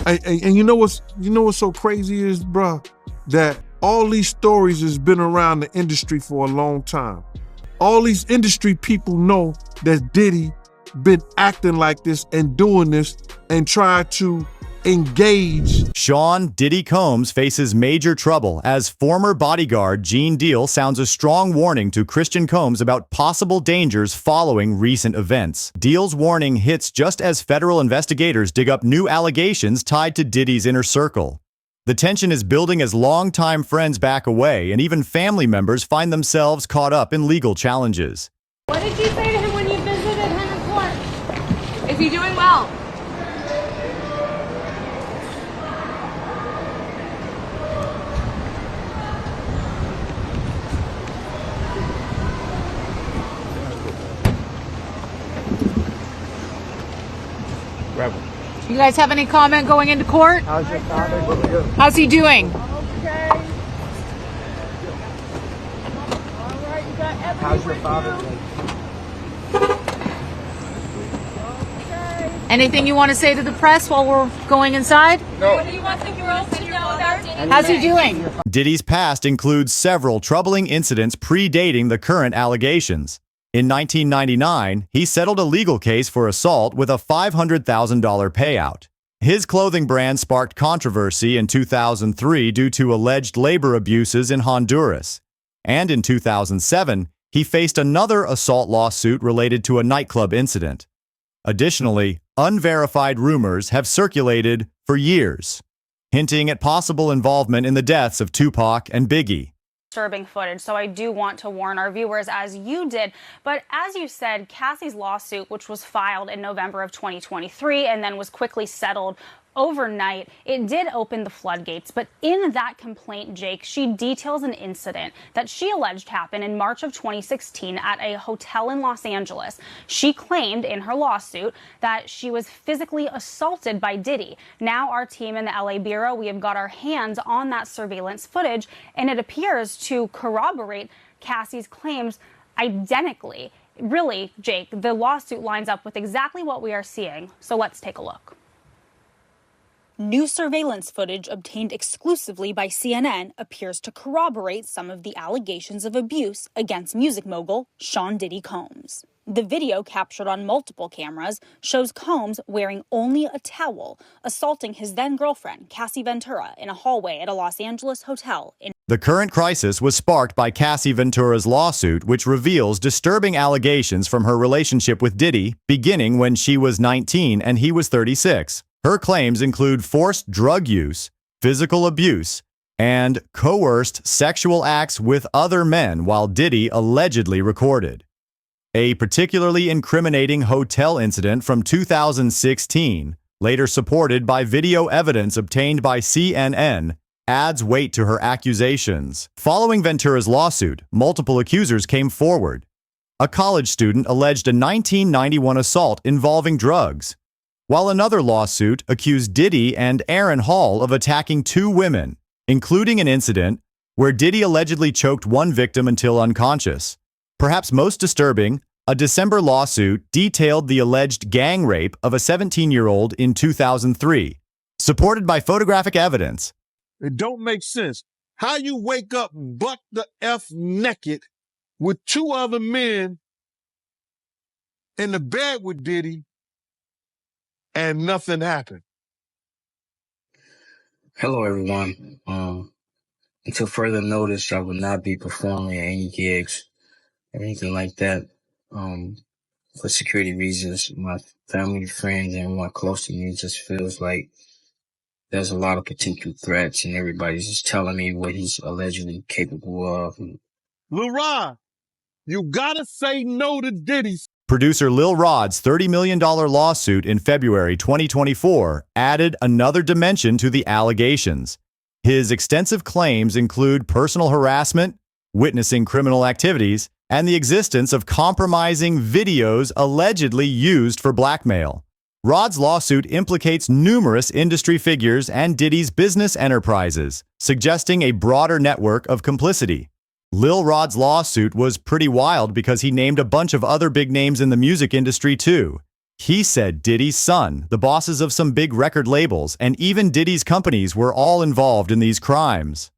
And you know what's so crazy is, bruh, that all these stories has been around the industry for a long time. All these industry people know that Diddy been acting like this and doing this and try to engage. Sean Diddy Combs faces major trouble as former bodyguard Gene Deal sounds a strong warning to Christian Combs about possible dangers following recent events. Deal's warning hits just as federal investigators dig up new allegations tied to Diddy's inner circle. The tension is building as longtime friends back away, and even family members find themselves caught up in legal challenges. What did you say to him when you visited him in court? Is he doing well? You guys have any comment going into court? How's your father? How's he doing? Okay. All right, you got Ebony. How's your father? Okay. Anything you want to say to the press while we're going inside? No. What do you want the girls to know about Diddy? How's he doing? Diddy's past includes several troubling incidents predating the current allegations. In 1999, he settled a legal case for assault with a $500,000 payout. His clothing brand sparked controversy in 2003 due to alleged labor abuses in Honduras. And in 2007, he faced another assault lawsuit related to a nightclub incident. Additionally, unverified rumors have circulated for years, hinting at possible involvement in the deaths of Tupac and Biggie. Disturbing footage, so I do want to warn our viewers, as you did. But as you said, Cassie's lawsuit, which was filed in November of 2023 and then was quickly settled overnight, it did open the floodgates. But in that complaint, Jake, she details an incident that she alleged happened in March of 2016 at a hotel in Los Angeles. She claimed in her lawsuit that she was physically assaulted by Diddy. Now our team in the LA Bureau, we have got our hands on that surveillance footage, and it appears to corroborate Cassie's claims identically. Really, Jake, the lawsuit lines up with exactly what we are seeing. So let's take a look. New surveillance footage obtained exclusively by CNN appears to corroborate some of the allegations of abuse against music mogul Sean Diddy Combs. The video, captured on multiple cameras, shows Combs wearing only a towel, assaulting his then-girlfriend, Cassie Ventura, in a hallway at a Los Angeles hotel. The current crisis was sparked by Cassie Ventura's lawsuit, which reveals disturbing allegations from her relationship with Diddy, beginning when she was 19 and he was 36. Her claims include forced drug use, physical abuse, and coerced sexual acts with other men while Diddy allegedly recorded. A particularly incriminating hotel incident from 2016, later supported by video evidence obtained by CNN, adds weight to her accusations. Following Ventura's lawsuit, multiple accusers came forward. A college student alleged a 1991 assault involving drugs, while another lawsuit accused Diddy and Aaron Hall of attacking two women, including an incident where Diddy allegedly choked one victim until unconscious. Perhaps most disturbing, a December lawsuit detailed the alleged gang rape of a 17-year-old in 2003, supported by photographic evidence. It don't make sense. How you wake up butt the F naked with two other men in the bed with Diddy and nothing happened? Hello, everyone. Until further notice, I will not be performing at any gigs or anything like that. For security reasons, my family, friends, and everyone close to me just feels like there's a lot of potential threats, and everybody's just telling me what he's allegedly capable of. Lil Rod, you gotta say no to Diddy. Producer Lil Rod's $30 million lawsuit in February 2024 added another dimension to the allegations. His extensive claims include personal harassment, witnessing criminal activities, and the existence of compromising videos allegedly used for blackmail. Rod's lawsuit implicates numerous industry figures and Diddy's business enterprises, suggesting a broader network of complicity. Lil Rod's lawsuit was pretty wild because he named a bunch of other big names in the music industry too. He said Diddy's son, the bosses of some big record labels, and even Diddy's companies were all involved in these crimes.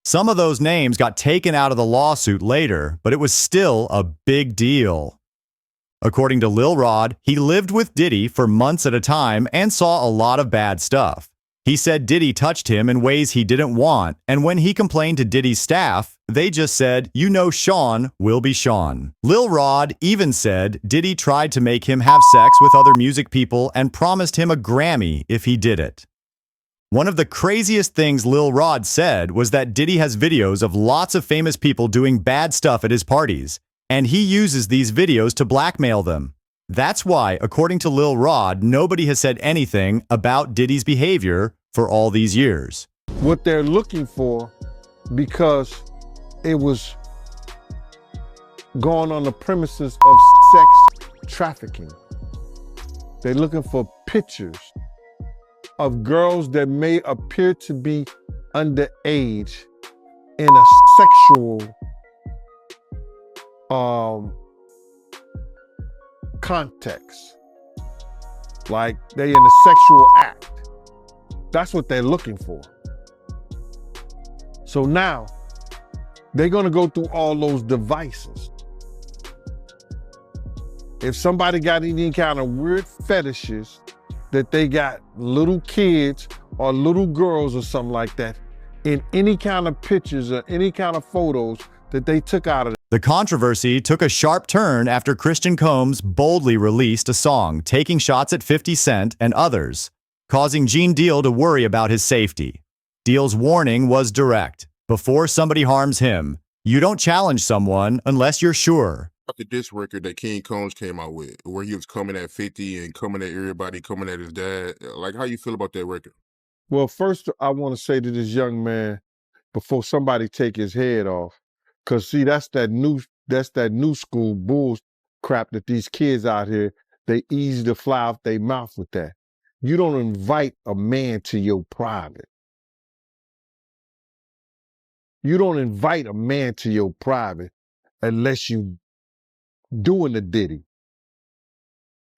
Some of those names got taken out of the lawsuit later, but it was still a big deal. According to Lil Rod, he lived with Diddy for months at a time and saw a lot of bad stuff. He said Diddy touched him in ways he didn't want, and when he complained to Diddy's staff, they just said, "You know Sean will be Sean." Lil Rod even said Diddy tried to make him have sex with other music people and promised him a Grammy if he did it. One of the craziest things Lil Rod said was that Diddy has videos of lots of famous people doing bad stuff at his parties, and he uses these videos to blackmail them. That's why, according to Lil Rod, nobody has said anything about Diddy's behavior for all these years. What they're looking for, because it was going on the premises of sex trafficking. They're looking for pictures of girls that may appear to be underage in a sexual context. Like they in a sexual act. That's what they're looking for. So now they're gonna go through all those devices. If somebody got any kind of weird fetishes that they got little kids or little girls or something like that in any kind of pictures or any kind of photos that they took out of it. The controversy took a sharp turn after Christian Combs boldly released a song taking shots at 50 Cent and others, causing Gene Deal to worry about his safety. Deal's warning was direct. Before somebody harms him, you don't challenge someone unless you're sure. After this record that King Combs came out with, where he was coming at 50 and coming at everybody, coming at his dad, like how you feel about that record? Well, first I want to say to this young man, before somebody take his head off, because see, that's that new school bull crap that these kids out here, they easy to fly off their mouth with that. You don't invite a man to your private. You don't invite a man to your private unless you doing the Diddy.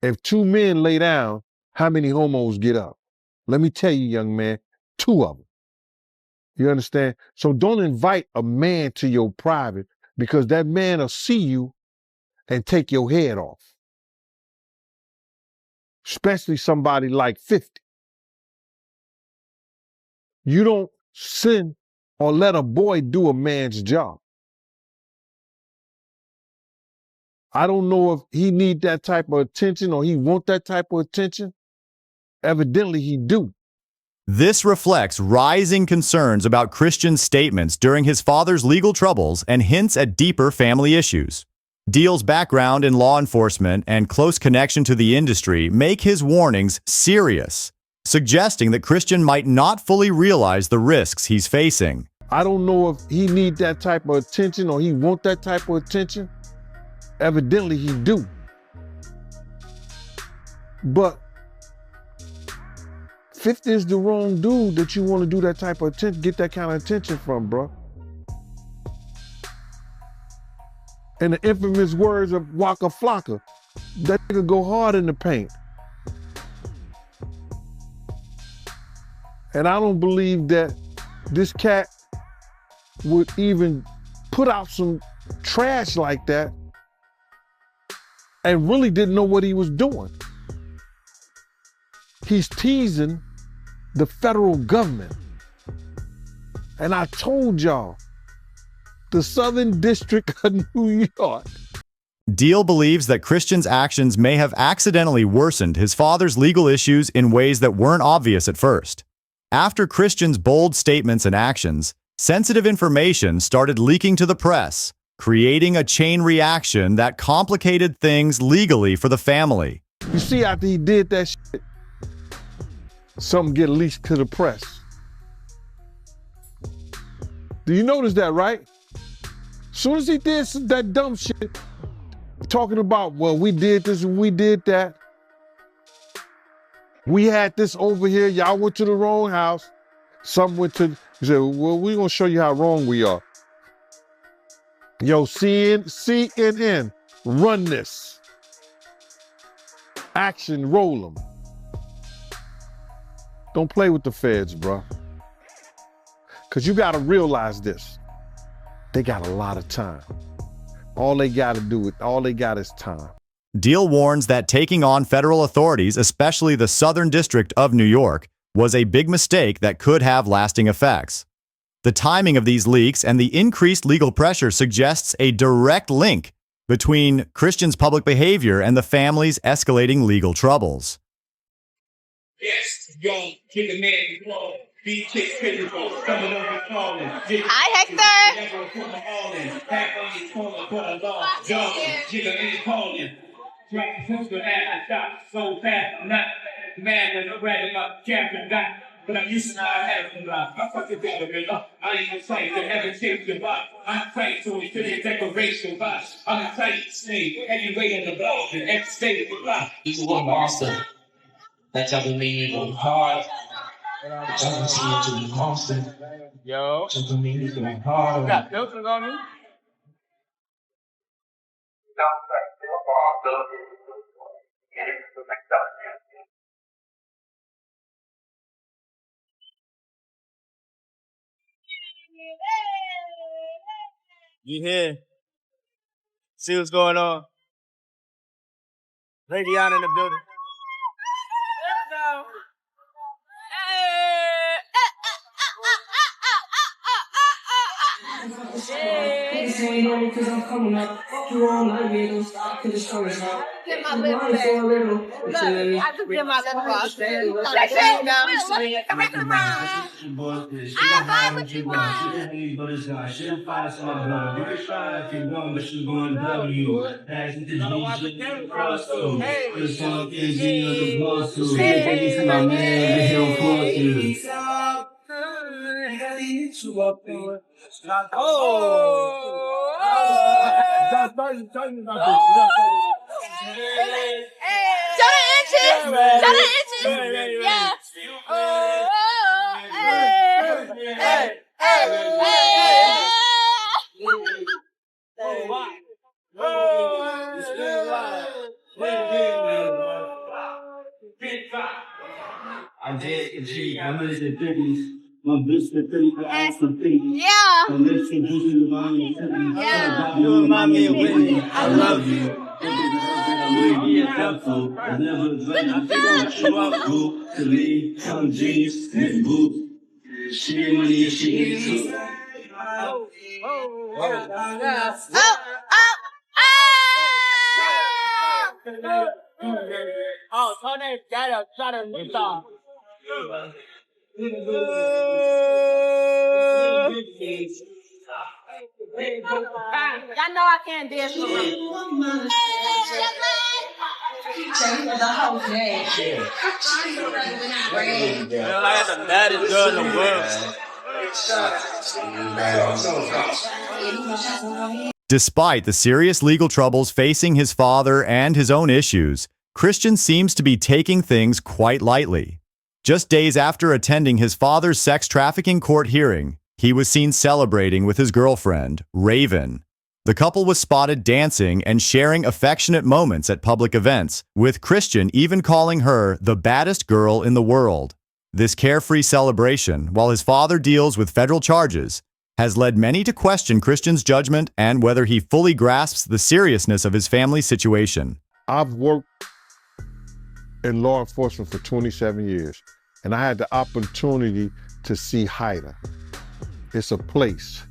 If two men lay down, how many homos get up? Let me tell you, young man, 2 of them. You understand? So don't invite a man to your private, because that man will see you and take your head off. Especially somebody like 50. You don't send or let a boy do a man's job. I don't know if he need that type of attention or he want that type of attention. Evidently he do. This reflects rising concerns about Christian's statements during his father's legal troubles and hints at deeper family issues. Deal's background in law enforcement and close connection to the industry make his warnings serious, suggesting that Christian might not fully realize the risks he's facing. I don't know if he need that type of attention or he want that type of attention. Evidently he do. But 50 is the wrong dude that you want to do that type of attention, get that kind of attention from, bro. In the infamous words of Waka Flocka, that nigga go hard in the paint. And I don't believe that this cat would even put out some trash like that and really didn't know what he was doing. He's teasing the federal government. And I told y'all, the Southern District of New York. Deal believes that Christian's actions may have accidentally worsened his father's legal issues in ways that weren't obvious at first. After Christian's bold statements and actions, sensitive information started leaking to the press, creating a chain reaction that complicated things legally for the family. You see, after he did that shit, something get leaked to the press. Do you notice that, right? Soon as he did that dumb shit, talking about, well, we did this and we did that. We had this over here, y'all went to the wrong house. Some went to, he said, well, we're gonna show you how wrong we are. Yo, CNN, run this. Action, roll them. Don't play with the feds, bro. Because you got to realize this. They got a lot of time. All they got is time. Deal warns that taking on federal authorities, especially the Southern District of New York, was a big mistake that could have lasting effects. The timing of these leaks and the increased legal pressure suggests a direct link between Christian's public behavior and the family's escalating legal troubles. Hi, Hector. But I'm used to my head from life. I fucking better than I ain't even saying that heaven changed the vibe. I'm praying to it, to the decoration vibe. I'm a tight snake, anyway in the block, the next state of the block. You are monster. That's how we made it hard. That's how we see it to be monster. Yo. That's how we made it hard. Got filters on me? You here? See what's going on? Lady on in the building. Let's go. Because I'm coming up, you all my little stop to the story now. Get my lip back. Look, I just get my lip off. That's it. Look, the record wrong. I buy what you want. But it's not. She'll find some of them. You're trying if you want, but she's going to W. Passing the G, cross through. The song is the boss too. He's my man, the hill force you. Yeah. I'm dead and G. I'm in the 30s. My bitch the 30 for ass and feet. Yeah. I'm listening to you remind me of me. Yeah. You remind me of Whitney. I love you. I never drank. I think I show up to me. Some jeans and boots. She ain't money, she ain't too. Oh, Tony got a shot of Utah. Y'all know I can't dance for I had the baddest girl in the world. Despite the serious legal troubles facing his father and his own issues, Christian seems to be taking things quite lightly. Just days after attending his father's sex trafficking court hearing, he was seen celebrating with his girlfriend, Raven. The couple was spotted dancing and sharing affectionate moments at public events, with Christian even calling her the baddest girl in the world. This carefree celebration, while his father deals with federal charges, has led many to question Christian's judgment and whether he fully grasps the seriousness of his family's situation. I've worked in law enforcement for 27 years, and I had the opportunity to see HIDA. It's a place,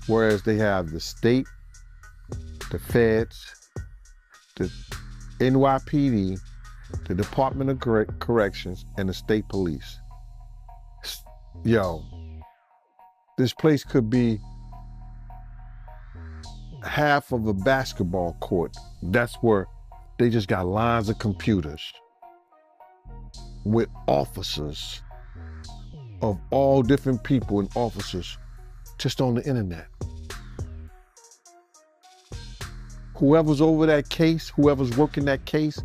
whereas they have the state, the feds, the NYPD, the Department of Corrections, and the state police. Yo, this place could be half of a basketball court. That's where they just got lines of computers with officers of all different people and officers just on the internet. Whoever's over that case, whoever's working that case,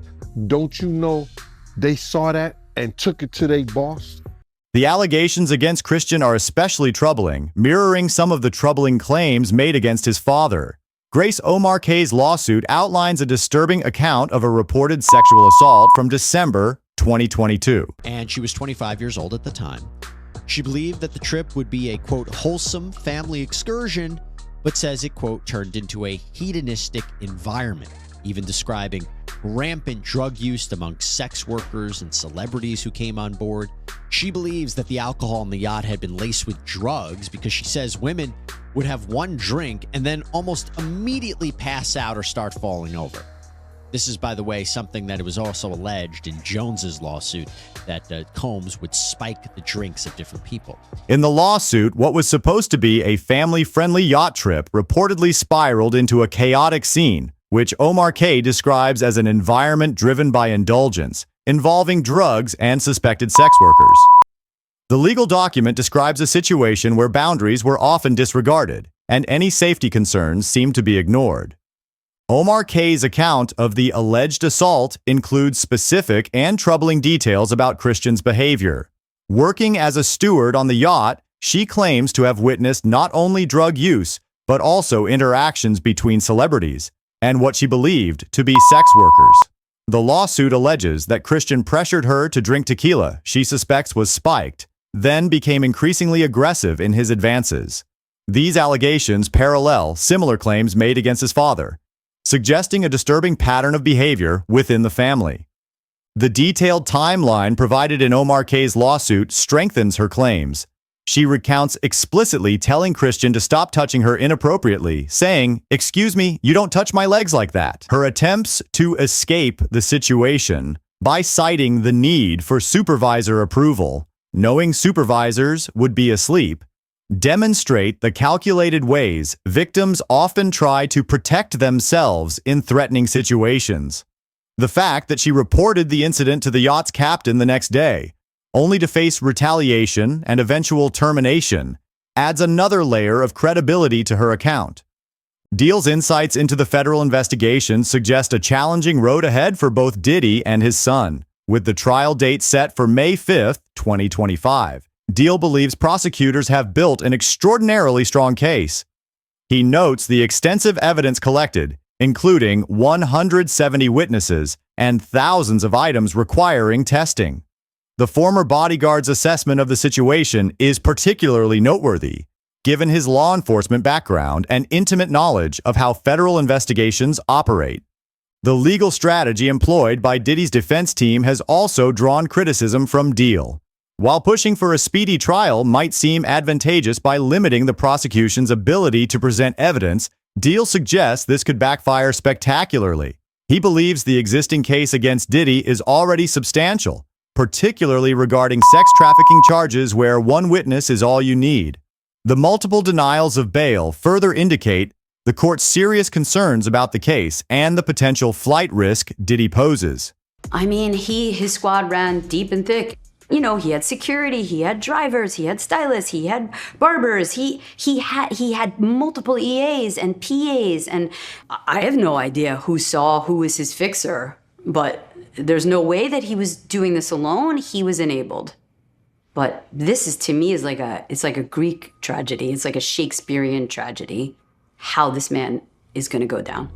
don't you know they saw that and took it to their boss? The allegations against Christian are especially troubling, mirroring some of the troubling claims made against his father. Grace Omar K's lawsuit outlines a disturbing account of a reported sexual assault from December 2022. And she was 25 years old at the time. She believed that the trip would be a, quote, wholesome family excursion, but says it, quote, turned into a hedonistic environment, even describing rampant drug use among sex workers and celebrities who came on board. She believes that the alcohol on the yacht had been laced with drugs because she says women would have one drink and then almost immediately pass out or start falling over. This is, by the way, something that it was also alleged in Jones's lawsuit, that Combs would spike the drinks of different people. In the lawsuit, what was supposed to be a family-friendly yacht trip reportedly spiraled into a chaotic scene, which Omar K describes as an environment driven by indulgence, involving drugs and suspected sex workers. The legal document describes a situation where boundaries were often disregarded, and any safety concerns seemed to be ignored. Omar K's account of the alleged assault includes specific and troubling details about Christian's behavior. Working as a steward on the yacht, she claims to have witnessed not only drug use, but also interactions between celebrities and what she believed to be sex workers. The lawsuit alleges that Christian pressured her to drink tequila she suspects was spiked, then became increasingly aggressive in his advances. These allegations parallel similar claims made against his father, suggesting a disturbing pattern of behavior within the family. The detailed timeline provided in Omar K's lawsuit strengthens her claims. She recounts explicitly telling Christian to stop touching her inappropriately, saying, "Excuse me, you don't touch my legs like that." Her attempts to escape the situation by citing the need for supervisor approval, knowing supervisors would be asleep, demonstrate the calculated ways victims often try to protect themselves in threatening situations. The fact that she reported the incident to the yacht's captain the next day, only to face retaliation and eventual termination, adds another layer of credibility to her account. Deal's insights into the federal investigation suggest a challenging road ahead for both Diddy and his son, with the trial date set for May 5th, 2025. Deal believes prosecutors have built an extraordinarily strong case. He notes the extensive evidence collected, including 170 witnesses and thousands of items requiring testing. The former bodyguard's assessment of the situation is particularly noteworthy, given his law enforcement background and intimate knowledge of how federal investigations operate. The legal strategy employed by Diddy's defense team has also drawn criticism from Deal. While pushing for a speedy trial might seem advantageous by limiting the prosecution's ability to present evidence, Deal suggests this could backfire spectacularly. He believes the existing case against Diddy is already substantial, particularly regarding sex trafficking charges where one witness is all you need. The multiple denials of bail further indicate the court's serious concerns about the case and the potential flight risk Diddy poses. I mean, his squad ran deep and thick. You know, he had security, he had drivers, he had stylists, he had barbers, he had multiple EAs and PAs, and I have no idea who was his fixer, but there's no way that he was doing this alone. He was enabled. But this is, to me, it's like a Greek tragedy. It's like a Shakespearean tragedy, how this man is going to go down.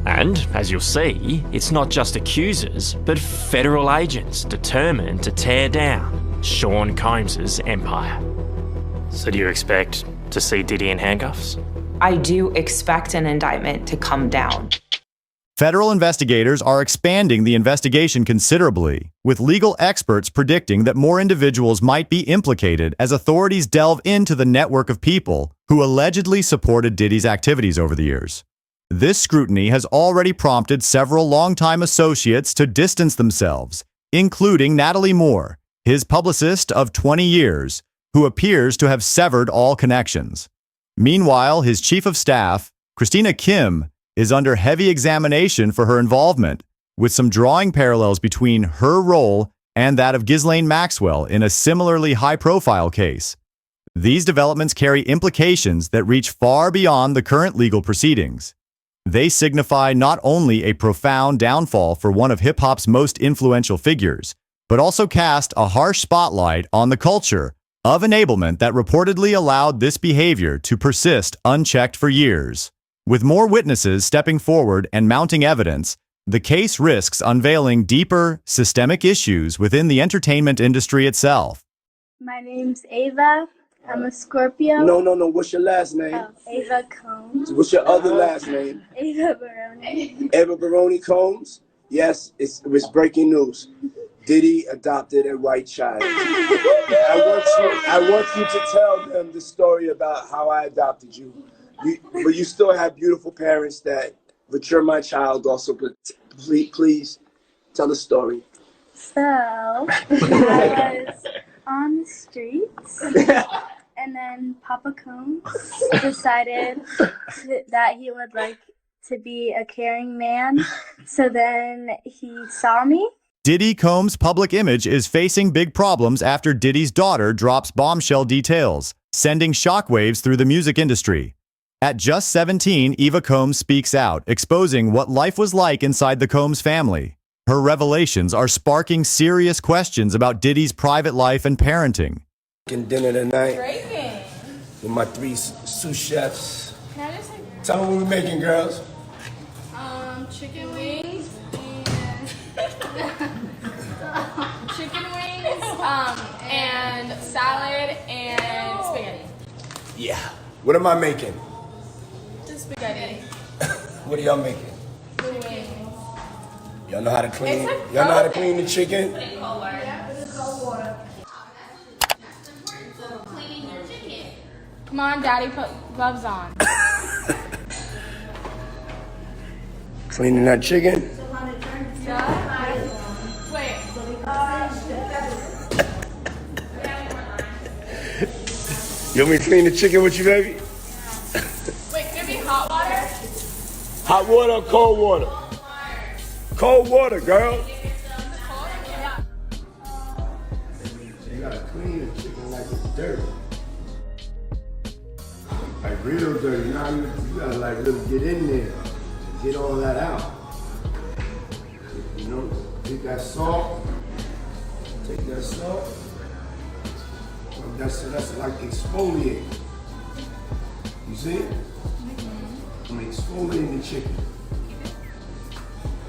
And, as you'll see, it's not just accusers, but federal agents determined to tear down Sean Combs' empire. So do you expect to see Diddy in handcuffs? I do expect an indictment to come down. Federal investigators are expanding the investigation considerably, with legal experts predicting that more individuals might be implicated as authorities delve into the network of people who allegedly supported Diddy's activities over the years. This scrutiny has already prompted several longtime associates to distance themselves, including Natalie Moore, his publicist of 20 years, who appears to have severed all connections. Meanwhile, his chief of staff, Christina Kim, is under heavy examination for her involvement, with some drawing parallels between her role and that of Ghislaine Maxwell in a similarly high-profile case. These developments carry implications that reach far beyond the current legal proceedings. They signify not only a profound downfall for one of hip-hop's most influential figures, but also cast a harsh spotlight on the culture of enablement that reportedly allowed this behavior to persist unchecked for years. With more witnesses stepping forward and mounting evidence, the case risks unveiling deeper, systemic issues within the entertainment industry itself. My name's Ava. I'm a Scorpio. No. What's your last name? Oh, Ava Combs. What's your other last name? Ava Baroni. Ava Baroni Combs? Yes, it was breaking news. Diddy adopted a white child. I want you to tell them the story about how I adopted you. But you still have beautiful parents but you're my child also. But please tell the story. So, I was on the streets, and then Papa Combs decided that he would like to be a caring man. So then he saw me. Diddy Combs' public image is facing big problems after Diddy's daughter drops bombshell details, sending shockwaves through the music industry. At just 17, Eva Combs speaks out, exposing what life was like inside the Combs family. Her revelations are sparking serious questions about Diddy's private life and parenting. Dinner tonight with my 3 sous chefs. Tell them what we're making, girls. Chicken wings and salad and spaghetti. Yeah. What am I making? Just spaghetti. What are y'all making? Wings. Y'all know how to clean? Y'all know how to clean the chicken? Cold water. Come on, Daddy, put gloves on. Cleaning that chicken? Wait. You want me to clean the chicken with you, baby? Wait, can it be hot water? Hot water or cold water? Cold water, girl. You gotta clean the chicken like it's dirty. Like real dirty. Now you gotta like really get in there and get all that out. You know, take that salt. Take that salt. That's like exfoliate. You see it? I'm exfoliating the chicken.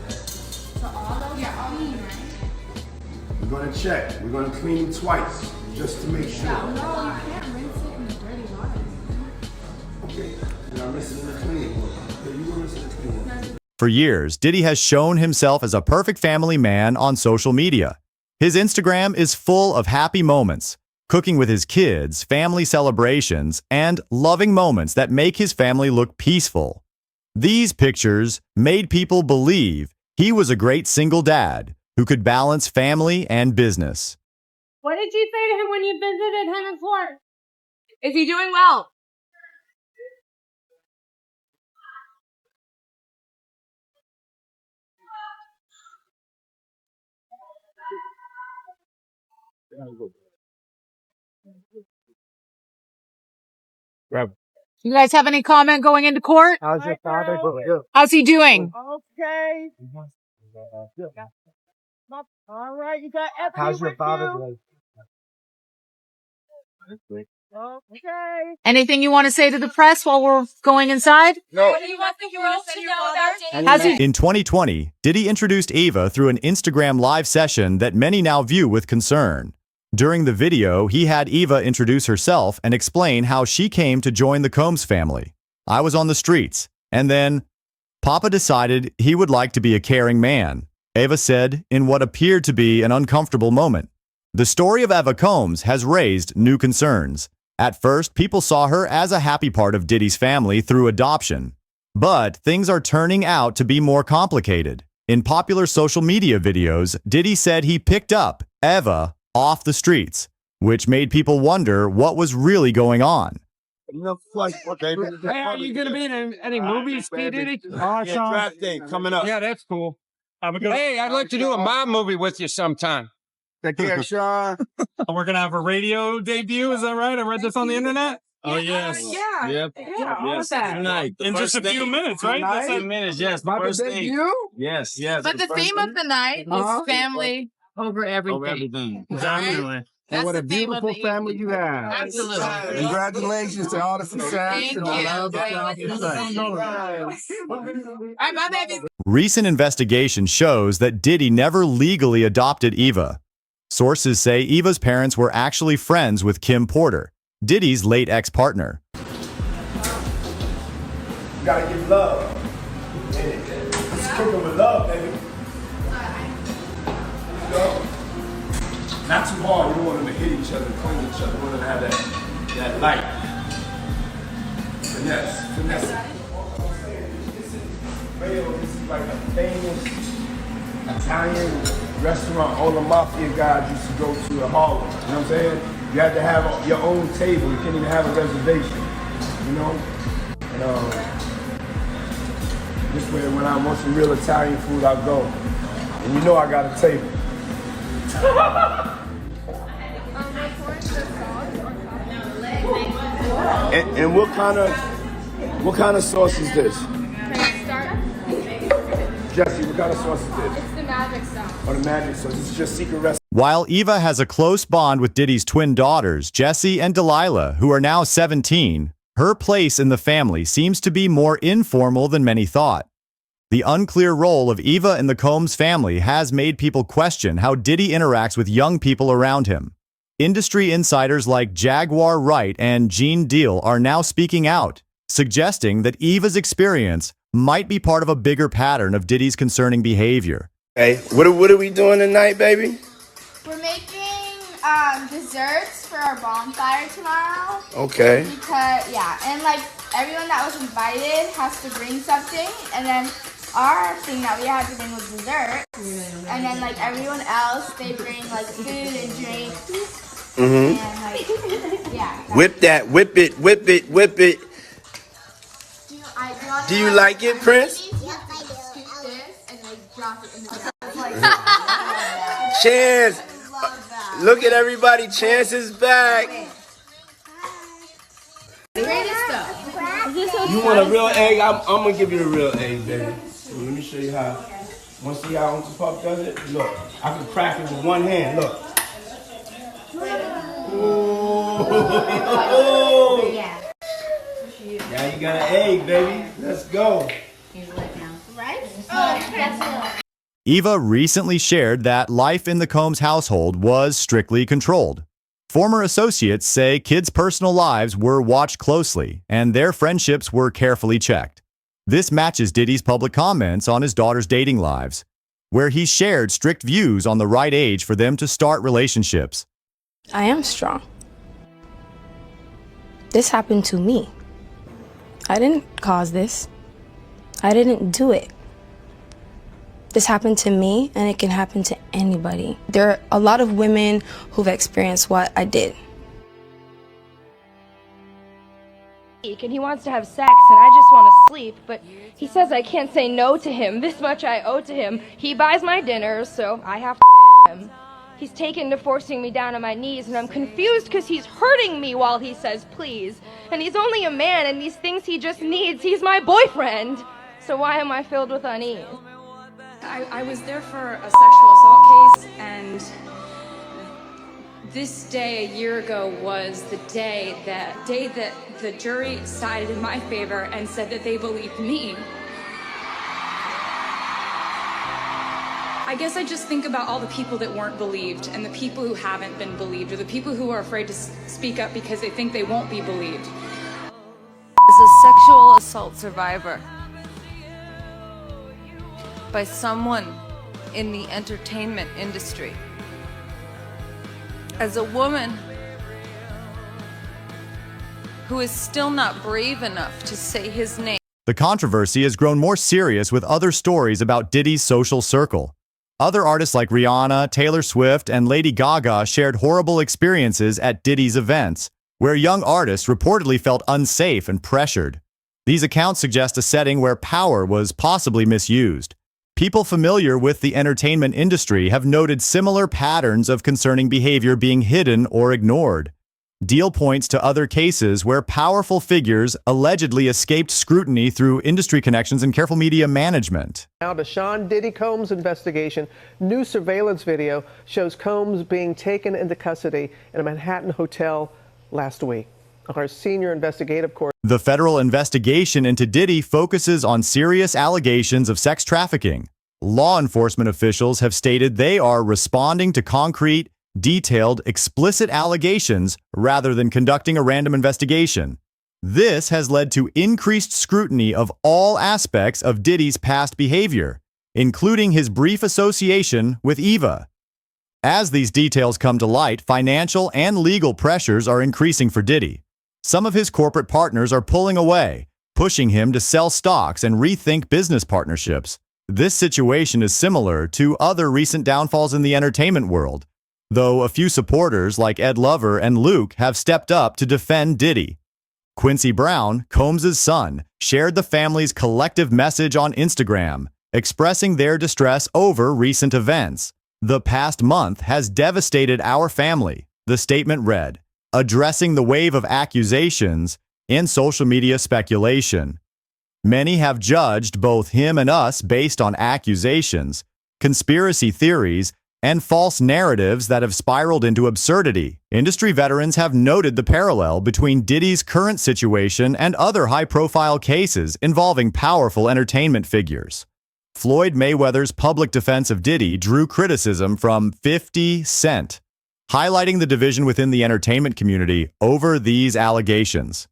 So all those are clean, right? We're gonna check. We're gonna clean them twice, just to make sure. No, you can't rinse it in the dirty water. Okay, and I'm rinsing in the clean water. You rinse in the clean water. For years, Diddy has shown himself as a perfect family man on social media. His Instagram is full of happy moments, cooking with his kids, family celebrations, and loving moments that make his family look peaceful. These pictures made people believe he was a great single dad who could balance family and business. What did you say to him when you visited him in Florida? Is he doing well? You guys have any comment going into court? How's your father doing? How's he doing? Okay. All right, you got everything. How's your father doing? Okay. Anything you want to say to the press while we're going inside? No. What do you want the world to know about Diddy? In 2020, Diddy introduced Ava through an Instagram live session that many now view with concern. During the video, he had Eva introduce herself and explain how she came to join the Combs family. I was on the streets, and then Papa decided he would like to be a caring man, Ava said in what appeared to be an uncomfortable moment. The story of Eva Combs has raised new concerns. At first, people saw her as a happy part of Diddy's family through adoption. But things are turning out to be more complicated. In popular social media videos, Diddy said he picked up Eva off the streets, which made people wonder what was really going on. Hey, are you gonna be in any movies, P. Diddy? Awesome. Draft day coming up. Yeah, that's cool. Hey, I'd like to do a mob movie with you sometime. Take care, Sean. We're gonna have a radio debut. Is that right? I read this on the internet. Oh, yes. Yeah. Yep. Yeah, all of that. Tonight. In just a few minutes, right? That's 10 minutes, yes. The first thing. Yes, yes. But the theme of the night is family over everything. Over everything. Definitely. And what a beautiful family you have. Absolutely. Congratulations to all the success and the love that y'all Alright, my baby. Recent investigation shows that Diddy never legally adopted Eva. Sources say Eva's parents were actually friends with Kim Porter, Diddy's late ex-partner. You gotta give love. Let's kick them with love, baby. You know? Not too hard. You don't want them to hit each other, clean each other. You want them to have that light. Finesse. This is like a famous Italian restaurant all the mafia guys used to go to in Harlem. You know what I'm saying? You had to have your own table. You can't even have a reservation. You know? And this way, when I want some real Italian food, I'll go. And you know I got a table. And what kind of sauce is this? Jesse, what kind of sauce is this? It's the magic sauce. Oh, the magic sauce. This is your secret recipe. While Eva has a close bond with Diddy's twin daughters, Jessie and Delilah, who are now 17, her place in the family seems to be more informal than many thought. The unclear role of Eva in the Combs family has made people question how Diddy interacts with young people around him. Industry insiders like Jaguar Wright and Gene Deal are now speaking out, suggesting that Eva's experience might be part of a bigger pattern of Diddy's concerning behavior. Hey, what are we doing tonight, baby? We're making desserts for our bonfire tomorrow. Okay. Because, and like everyone that was invited has to bring something, and then our thing that we had to bring was dessert. And then like everyone else, they bring like food and drinks. Mm-hmm. And like, Whip it. Do you like it, Prince? Chance! Look at everybody, Chance is back! You want a real egg? I'm gonna give you a real egg, baby. So let me show you how. Want to see how Uncle Puff does it? Look, I can crack it with one hand, look. Ooh. Now you got an egg, baby. Let's go. right? Eva recently shared that life in the Combs household was strictly controlled. Former associates say kids' personal lives were watched closely and their friendships were carefully checked. This matches Diddy's public comments on his daughter's dating lives, where he shared strict views on the right age for them to start relationships. I am strong. This happened to me. I didn't cause this. I didn't do it. This happened to me, and it can happen to anybody. There are a lot of women who've experienced what I did. And he wants to have sex, and I just want to sleep, but he says I can't say no to him. This much I owe to him. He buys my dinners, so I have to him. He's taken to forcing me down on my knees, and I'm confused because he's hurting me while he says please. And he's only a man, and these things he just needs. He's my boyfriend. So why am I filled with unease? I was there for a sexual assault case, and this day a year ago was the day that the jury sided in my favor and said that they believed me. I guess I just think about all the people that weren't believed and the people who haven't been believed, or the people who are afraid to speak up because they think they won't be believed. As a sexual assault survivor by someone in the entertainment industry, as a woman who is still not brave enough to say his name. The controversy has grown more serious with other stories about Diddy's social circle. Other artists like Rihanna, Taylor Swift, and Lady Gaga shared horrible experiences at Diddy's events, where young artists reportedly felt unsafe and pressured. These accounts suggest a setting where power was possibly misused. People familiar with the entertainment industry have noted similar patterns of concerning behavior being hidden or ignored. Deal points to other cases where powerful figures allegedly escaped scrutiny through industry connections and careful media management. Now to Sean Diddy Combs' investigation. New surveillance video shows Combs being taken into custody in a Manhattan hotel last week. Our senior investigative court. The federal investigation into Diddy focuses on serious allegations of sex trafficking. Law enforcement officials have stated they are responding to concrete, detailed, explicit allegations rather than conducting a random investigation. This has led to increased scrutiny of all aspects of Diddy's past behavior, including his brief association with Eva. As these details come to light, financial and legal pressures are increasing for Diddy. Some of his corporate partners are pulling away, pushing him to sell stocks and rethink business partnerships. This situation is similar to other recent downfalls in the entertainment world, though a few supporters like Ed Lover and Luke have stepped up to defend Diddy. Quincy Brown, Combs' son, shared the family's collective message on Instagram, expressing their distress over recent events. "The past month has devastated our family," the statement read, addressing the wave of accusations and social media speculation. Many have judged both him and us based on accusations, conspiracy theories, and false narratives that have spiraled into absurdity. Industry veterans have noted the parallel between Diddy's current situation and other high-profile cases involving powerful entertainment figures. Floyd Mayweather's public defense of Diddy drew criticism from 50 Cent, highlighting the division within the entertainment community over these allegations.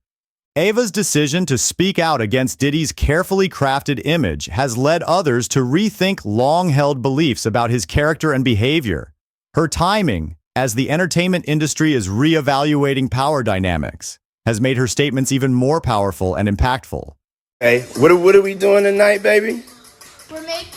Ava's decision to speak out against Diddy's carefully crafted image has led others to rethink long-held beliefs about his character and behavior. Her timing, as the entertainment industry is reevaluating power dynamics, has made her statements even more powerful and impactful. Hey, what are we doing tonight, baby? We're making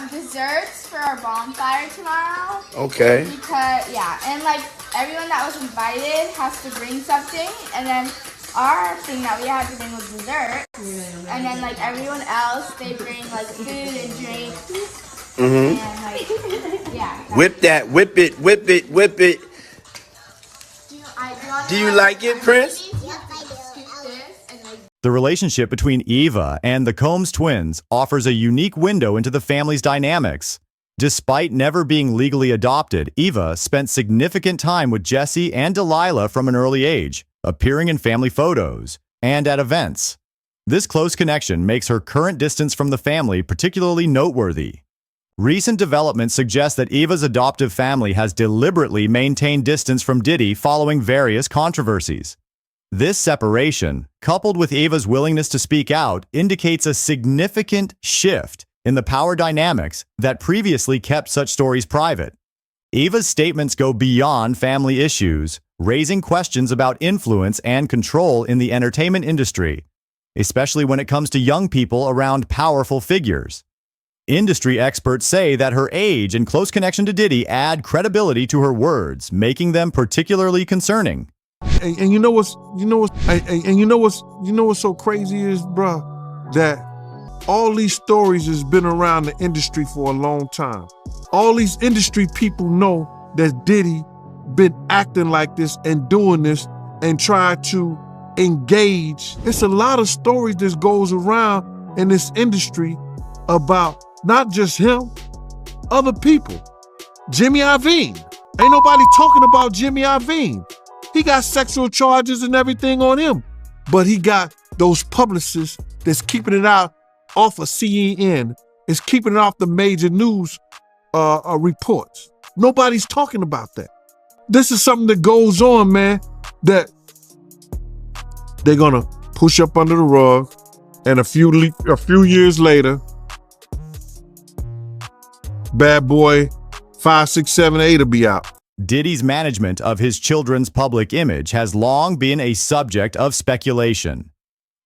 desserts for our bonfire tomorrow. Okay. Because, yeah, and like everyone that was invited has to bring something, and then our thing that we had to bring was dessert, and then like everyone else, they bring like food and drink. Mm-hmm. And like, yeah. Whip that, whip it, whip it, whip it. Do you like it, Prince? The relationship between Eva and the Combs twins offers a unique window into the family's dynamics. Despite never being legally adopted, Eva spent significant time with Jesse and Delilah from an early age, appearing in family photos and at events. This close connection makes her current distance from the family particularly noteworthy. Recent developments suggest that Eva's adoptive family has deliberately maintained distance from Diddy following various controversies. This separation, coupled with Eva's willingness to speak out, indicates a significant shift in the power dynamics that previously kept such stories private. Eva's statements go beyond family issues, raising questions about influence and control in the entertainment industry, especially when it comes to young people around powerful figures. Industry experts say that her age and close connection to Diddy add credibility to her words, making them particularly concerning. And you know what's so crazy is, bruh, that all these stories has been around the industry for a long time. All these industry people know that Diddy been acting like this and doing this and try to engage. It's a lot of stories that goes around in this industry about not just him, other people. Jimmy Iovine. Ain't nobody talking about Jimmy Iovine. He got sexual charges and everything on him, but he got those publicists that's keeping it out off of CNN, is keeping it off the major news reports. Nobody's talking about that. This is something that goes on, man, that they're gonna push up under the rug, and a few years later, Bad Boy 5, 6, 7, 8 will be out. Diddy's management of his children's public image has long been a subject of speculation.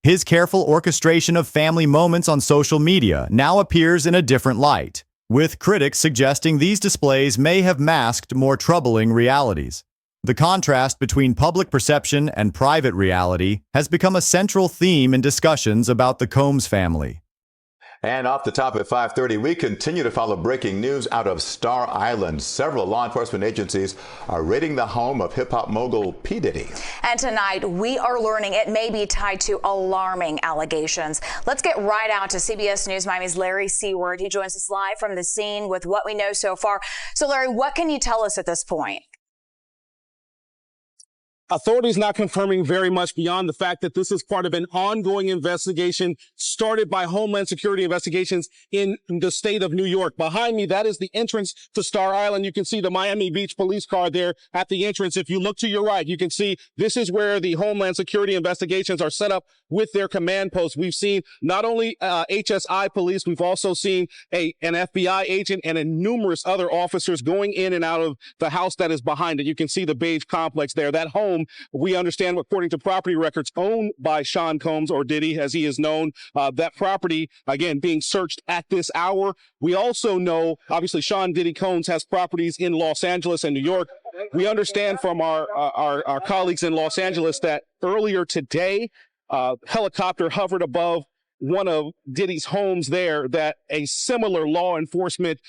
His careful orchestration of family moments on social media now appears in a different light, with critics suggesting these displays may have masked more troubling realities. The contrast between public perception and private reality has become a central theme in discussions about the Combs family. And off the top at 5:30, we continue to follow breaking news out of Star Island. Several law enforcement agencies are raiding the home of hip-hop mogul P. Diddy. And tonight, we are learning it may be tied to alarming allegations. Let's get right out to CBS News Miami's Larry Seward. He joins us live from the scene with what we know so far. So, Larry, what can you tell us at this point? Authorities not confirming very much beyond the fact that this is part of an ongoing investigation started by Homeland Security investigations in the state of New York. Behind me, that is the entrance to Star Island. You can see the Miami Beach police car there at the entrance. If you look to your right, you can see this is where the Homeland Security investigations are set up with their command post. We've seen not only HSI police, we've also seen an FBI agent and numerous other officers going in and out of the house that is behind it. You can see the beige complex there. That home, we understand, according to property records, owned by Sean Combs, or Diddy, as he is known. That property, again, being searched at this hour. We also know, obviously, Sean Diddy Combs has properties in Los Angeles and New York. We understand from our colleagues in Los Angeles that earlier today, helicopter hovered above one of Diddy's homes there, that a similar law enforcement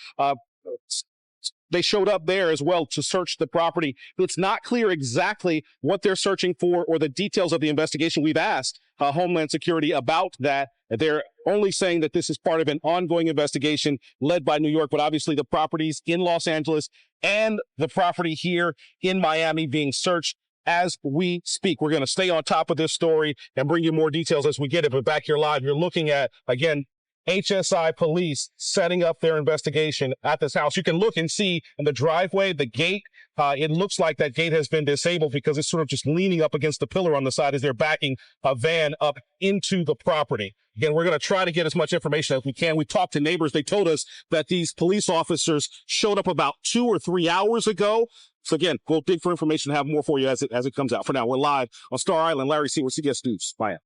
they showed up there as well to search the property. It's not clear exactly what they're searching for or the details of the investigation. We've asked Homeland Security about that. They're only saying that this is part of an ongoing investigation led by New York, but obviously the properties in Los Angeles and the property here in Miami being searched as we speak. We're going to stay on top of this story and bring you more details as we get it. But back here live, you're looking at, again, HSI police setting up their investigation at this house. You can look and see in the driveway, the gate, it looks like that gate has been disabled because it's sort of just leaning up against the pillar on the side as they're backing a van up into the property. Again, we're going to try to get as much information as we can. We talked to neighbors. They told us that these police officers showed up about 2 or 3 hours ago. So again, we'll dig for information and have more for you as it comes out. For now, we're live on Star Island. Larry Seward, CBS News. Bye.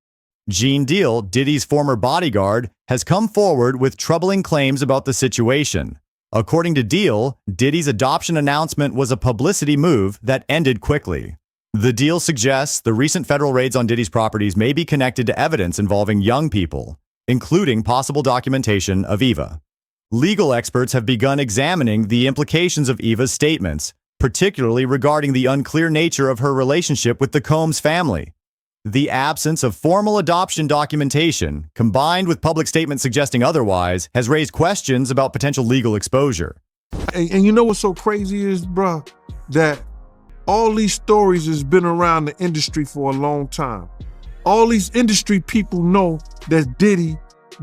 Gene Deal, Diddy's former bodyguard, has come forward with troubling claims about the situation. According to Deal, Diddy's adoption announcement was a publicity move that ended quickly. The Deal suggests the recent federal raids on Diddy's properties may be connected to evidence involving young people, including possible documentation of Eva. Legal experts have begun examining the implications of Eva's statements, particularly regarding the unclear nature of her relationship with the Combs family. The absence of formal adoption documentation, combined with public statements suggesting otherwise, has raised questions about potential legal exposure. And you know what's so crazy is, bruh, that all these stories has been around the industry for a long time. All these industry people know that Diddy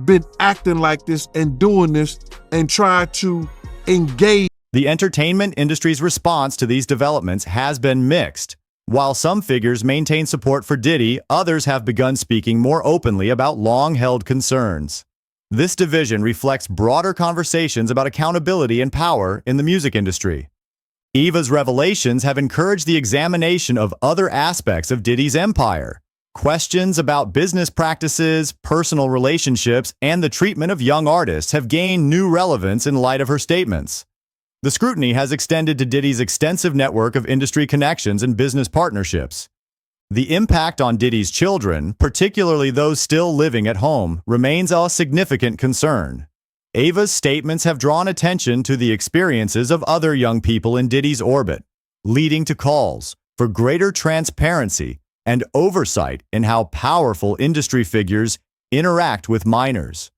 been acting like this and doing this and trying to engage. The entertainment industry's response to these developments has been mixed. While some figures maintain support for Diddy, others have begun speaking more openly about long-held concerns. This division reflects broader conversations about accountability and power in the music industry. Eva's revelations have encouraged the examination of other aspects of Diddy's empire. Questions about business practices, personal relationships, and the treatment of young artists have gained new relevance in light of her statements. The scrutiny has extended to Diddy's extensive network of industry connections and business partnerships. The impact on Diddy's children, particularly those still living at home, remains a significant concern. Eva's statements have drawn attention to the experiences of other young people in Diddy's orbit, leading to calls for greater transparency and oversight in how powerful industry figures interact with minors.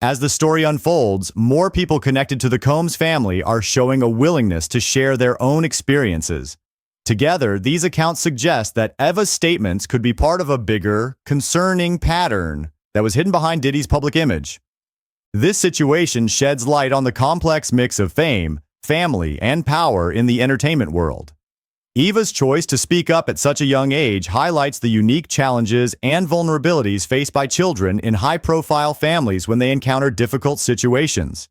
As the story unfolds, more people connected to the Combs family are showing a willingness to share their own experiences. Together, these accounts suggest that Eva's statements could be part of a bigger, concerning pattern that was hidden behind Diddy's public image. This situation sheds light on the complex mix of fame, family, and power in the entertainment world. Eva's choice to speak up at such a young age highlights the unique challenges and vulnerabilities faced by children in high-profile families when they encounter difficult situations.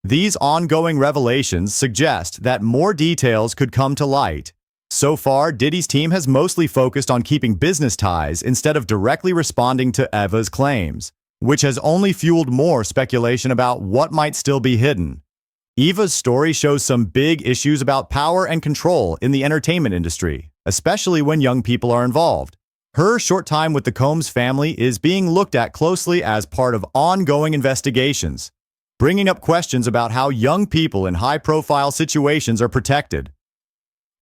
These ongoing revelations suggest that more details could come to light. So far, Diddy's team has mostly focused on keeping business ties instead of directly responding to Eva's claims, which has only fueled more speculation about what might still be hidden. Eva's story shows some big issues about power and control in the entertainment industry, especially when young people are involved. Her short time with the Combs family is being looked at closely as part of ongoing investigations, bringing up questions about how young people in high-profile situations are protected.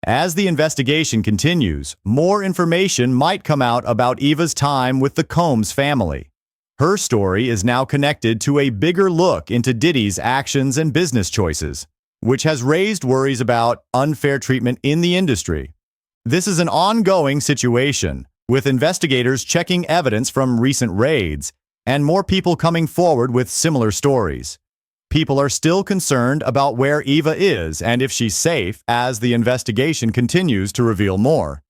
As the investigation continues, more information might come out about Eva's time with the Combs family. Her story is now connected to a bigger look into Diddy's actions and business choices, which has raised worries about unfair treatment in the industry. This is an ongoing situation, with investigators checking evidence from recent raids and more people coming forward with similar stories. People are still concerned about where Eva is and if she's safe as the investigation continues to reveal more.